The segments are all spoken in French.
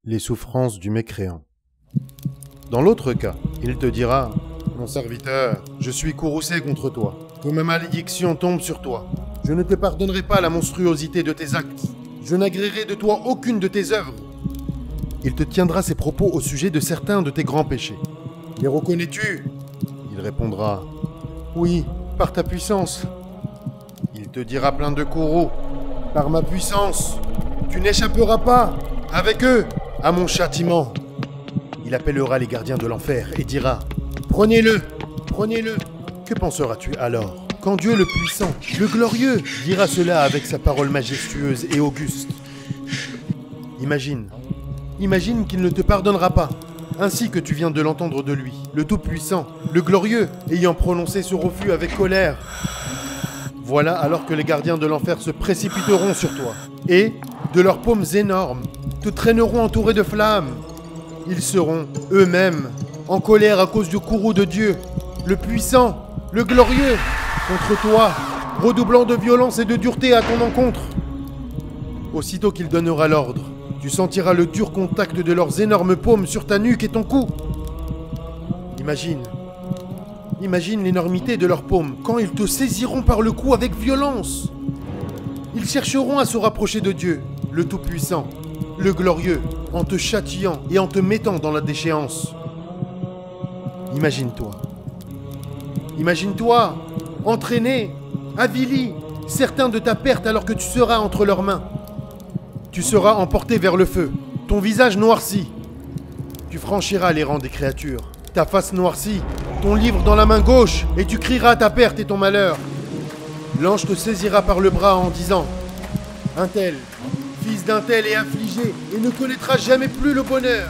les souffrances du mécréant. Dans l'autre cas, il te dira « Mon serviteur, je suis courroucé contre toi, que ma malédiction tombe sur toi. Je ne te pardonnerai pas la monstruosité de tes actes. Je n'agréerai de toi aucune de tes œuvres. » Il te tiendra ses propos au sujet de certains de tes grands péchés. « Les reconnais-tu » Il répondra « Oui, par ta puissance. » Il te dira plein de courroux « Par ma puissance, tu n'échapperas pas, avec eux, à mon châtiment. » Il appellera les gardiens de l'enfer et dira « Prenez-le, prenez-le. » Que penseras-tu alors quand Dieu le puissant, le glorieux, dira cela avec sa parole majestueuse et auguste? Imagine qu'il ne te pardonnera pas, ainsi que tu viens de l'entendre de lui, le Tout-Puissant, le glorieux, ayant prononcé ce refus avec colère. Voilà alors que les gardiens de l'enfer se précipiteront sur toi, et, de leurs paumes énormes, te traîneront entouré de flammes. Ils seront, eux-mêmes, en colère à cause du courroux de Dieu, le puissant, le glorieux, contre toi, redoublant de violence et de dureté à ton encontre. Aussitôt qu'il donnera l'ordre, tu sentiras le dur contact de leurs énormes paumes sur ta nuque et ton cou. Imagine l'énormité de leurs paumes quand ils te saisiront par le cou avec violence. Ils chercheront à se rapprocher de Dieu, le Tout-Puissant, le glorieux, en te châtiant et en te mettant dans la déchéance. Imagine-toi, entraîné, avili, certain de ta perte alors que tu seras entre leurs mains. Tu seras emporté vers le feu, ton visage noirci. Tu franchiras les rangs des créatures, ta face noircie, ton livre dans la main gauche, et tu crieras ta perte et ton malheur. L'ange te saisira par le bras en disant « Un tel, fils d'un tel est affligé et ne connaîtra jamais plus le bonheur.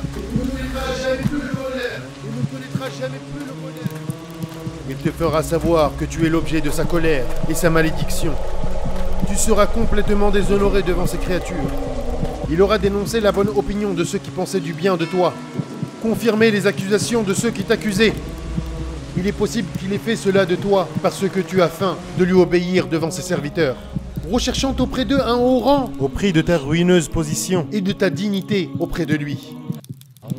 Il te fera savoir que tu es l'objet de sa colère et sa malédiction. Tu seras complètement déshonoré devant ces créatures. Il aura dénoncé la bonne opinion de ceux qui pensaient du bien de toi, confirmé les accusations de ceux qui t'accusaient. Il est possible qu'il ait fait cela de toi parce que tu as faim de lui obéir devant ses serviteurs, recherchant auprès d'eux un haut rang au prix de ta ruineuse position et de ta dignité auprès de lui.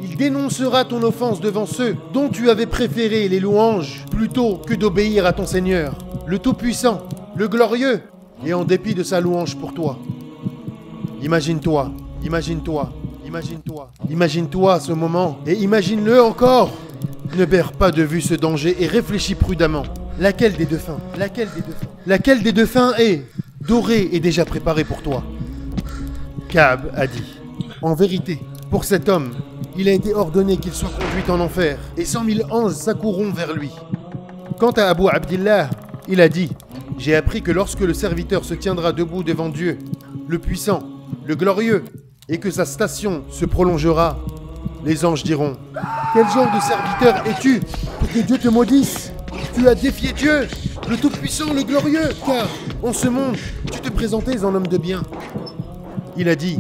Il dénoncera ton offense devant ceux dont tu avais préféré les louanges plutôt que d'obéir à ton Seigneur, le Tout-Puissant, le Glorieux, et en dépit de sa louange pour toi. Imagine-toi ce moment et imagine-le encore. Ne perds pas de vue ce danger et réfléchis prudemment. Laquelle des deux fins est dorée et déjà préparée pour toi? Ka'b a dit, en vérité, pour cet homme, il a été ordonné qu'il soit conduit en enfer, et 100 000 anges s'accourront vers lui. Quant à Abu Abdillah, il a dit, j'ai appris que lorsque le serviteur se tiendra debout devant Dieu, le puissant, le glorieux, et que sa station se prolongera, les anges diront, quel genre de serviteur es-tu pour que Dieu te maudisse? Tu as défié Dieu, le Tout-Puissant, le glorieux, car en ce monde, tu te présentais en homme de bien. Il a dit,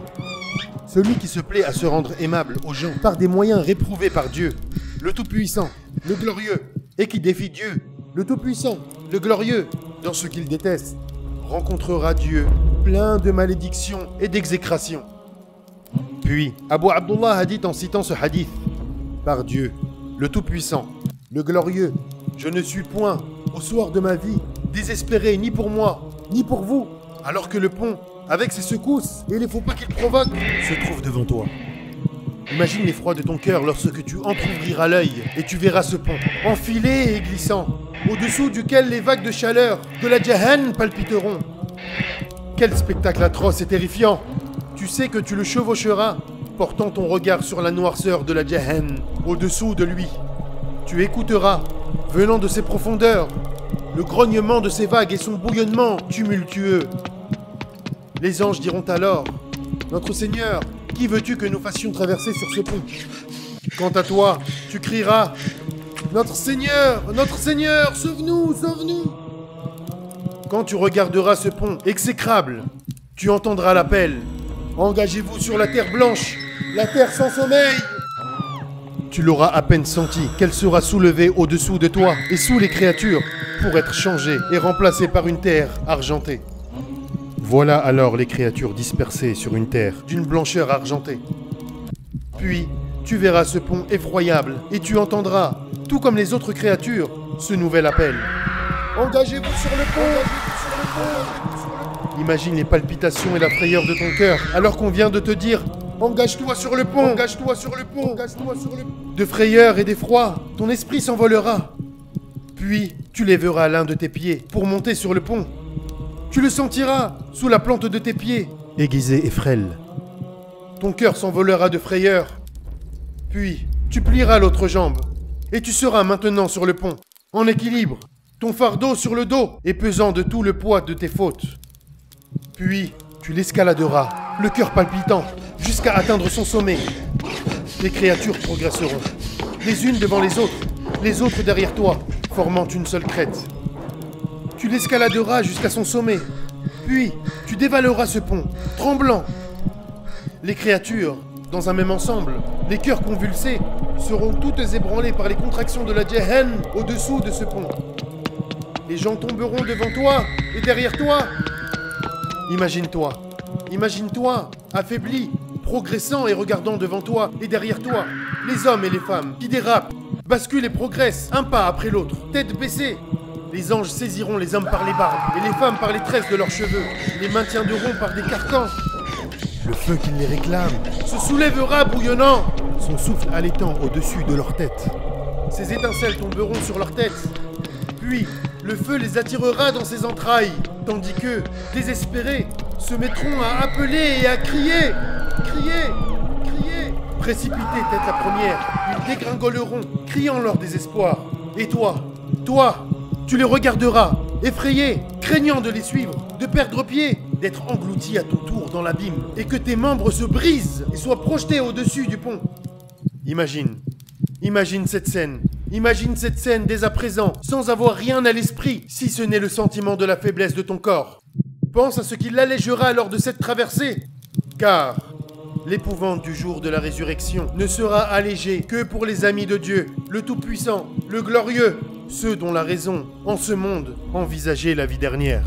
celui qui se plaît à se rendre aimable aux gens par des moyens réprouvés par Dieu, le Tout-Puissant, le glorieux, et qui défie Dieu, le Tout-Puissant, le glorieux, dans ce qu'il déteste, rencontrera Dieu plein de malédictions et d'exécrations. Puis, Abu Abdullah a dit en citant ce hadith, par Dieu, le Tout-Puissant, le glorieux, je ne suis point, au soir de ma vie, désespéré ni pour moi, ni pour vous, alors que le pont, avec ses secousses et les faux pas qu'il provoque, se trouve devant toi. Imagine l'effroi de ton cœur lorsque tu entr'ouvriras l'œil et tu verras ce pont, enfilé et glissant, au-dessous duquel les vagues de chaleur de la Jahannam palpiteront. Quel spectacle atroce et terrifiant! Tu sais que tu le chevaucheras, portant ton regard sur la noirceur de la Jahannam, au-dessous de lui. Tu écouteras, venant de ses profondeurs, le grognement de ses vagues et son bouillonnement tumultueux. Les anges diront alors, « Notre Seigneur, qui veux-tu que nous fassions traverser sur ce pont ?» Quant à toi, tu crieras, « Notre Seigneur, sauve-nous, sauve-nous !» Quand tu regarderas ce pont exécrable, tu entendras l'appel, « Engagez-vous sur la terre blanche, la terre sans sommeil !» Tu l'auras à peine senti qu'elle sera soulevée au-dessous de toi et sous les créatures pour être changée et remplacée par une terre argentée. Voilà alors les créatures dispersées sur une terre d'une blancheur argentée. Puis, tu verras ce pont effroyable et tu entendras, tout comme les autres créatures, ce nouvel appel. Engagez-vous sur le pont! Imagine les palpitations et la frayeur de ton cœur alors qu'on vient de te dire « Engage-toi sur le pont! Engage-toi sur le pont! Engage-toi sur le pont !» De frayeur et d'effroi, ton esprit s'envolera. Puis, tu lèveras l'un de tes pieds pour monter sur le pont. Tu le sentiras sous la plante de tes pieds, aiguisé et frêle. Ton cœur s'envolera de frayeur. Puis, tu plieras l'autre jambe. Et tu seras maintenant sur le pont, en équilibre, ton fardeau sur le dos et pesant de tout le poids de tes fautes. Puis, tu l'escaladeras, le cœur palpitant, jusqu'à atteindre son sommet. Les créatures progresseront, les unes devant les autres derrière toi, formant une seule crête. Tu l'escaladeras jusqu'à son sommet, puis tu dévaleras ce pont, tremblant. Les créatures, dans un même ensemble, les cœurs convulsés, seront toutes ébranlées par les contractions de la Jehen au-dessous de ce pont. Les gens tomberont devant toi et derrière toi. Imagine-toi, affaibli, progressant et regardant devant toi et derrière toi, les hommes et les femmes qui dérapent, basculent et progressent, un pas après l'autre, tête baissée. Les anges saisiront les hommes par les barbes et les femmes par les tresses de leurs cheveux, les maintiendront par des carcans. Le feu qui les réclame se soulèvera bouillonnant, son souffle allaitant au-dessus de leur tête. Ces étincelles tomberont sur leur tête. Puis, le feu les attirera dans ses entrailles, tandis que, désespérés, se mettront à appeler et à crier. Précipités tête la première, ils dégringoleront, criant leur désespoir. Et toi, tu les regarderas, effrayé, craignant de les suivre, de perdre pied, d'être englouti à ton tour dans l'abîme, et que tes membres se brisent et soient projetés au-dessus du pont. Imagine cette scène dès à présent, sans avoir rien à l'esprit, si ce n'est le sentiment de la faiblesse de ton corps. Pense à ce qui l'allégera lors de cette traversée, car l'épouvante du jour de la résurrection ne sera allégée que pour les amis de Dieu, le Tout-Puissant, le Glorieux, ceux dont la raison, en ce monde, envisageait la vie dernière.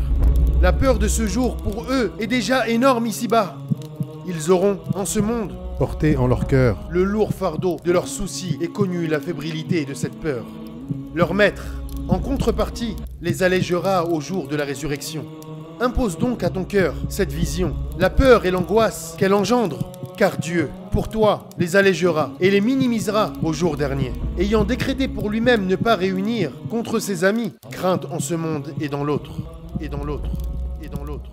La peur de ce jour, pour eux, est déjà énorme ici-bas. Ils auront, en ce monde, porté en leur cœur le lourd fardeau de leurs soucis et connu la fébrilité de cette peur. Leur maître, en contrepartie, les allégera au jour de la résurrection. Impose donc à ton cœur cette vision, la peur et l'angoisse qu'elle engendre, car Dieu, pour toi, les allégera et les minimisera au jour dernier, ayant décrété pour lui-même ne pas réunir contre ses amis crainte en ce monde et dans l'autre, et dans l'autre, et dans l'autre.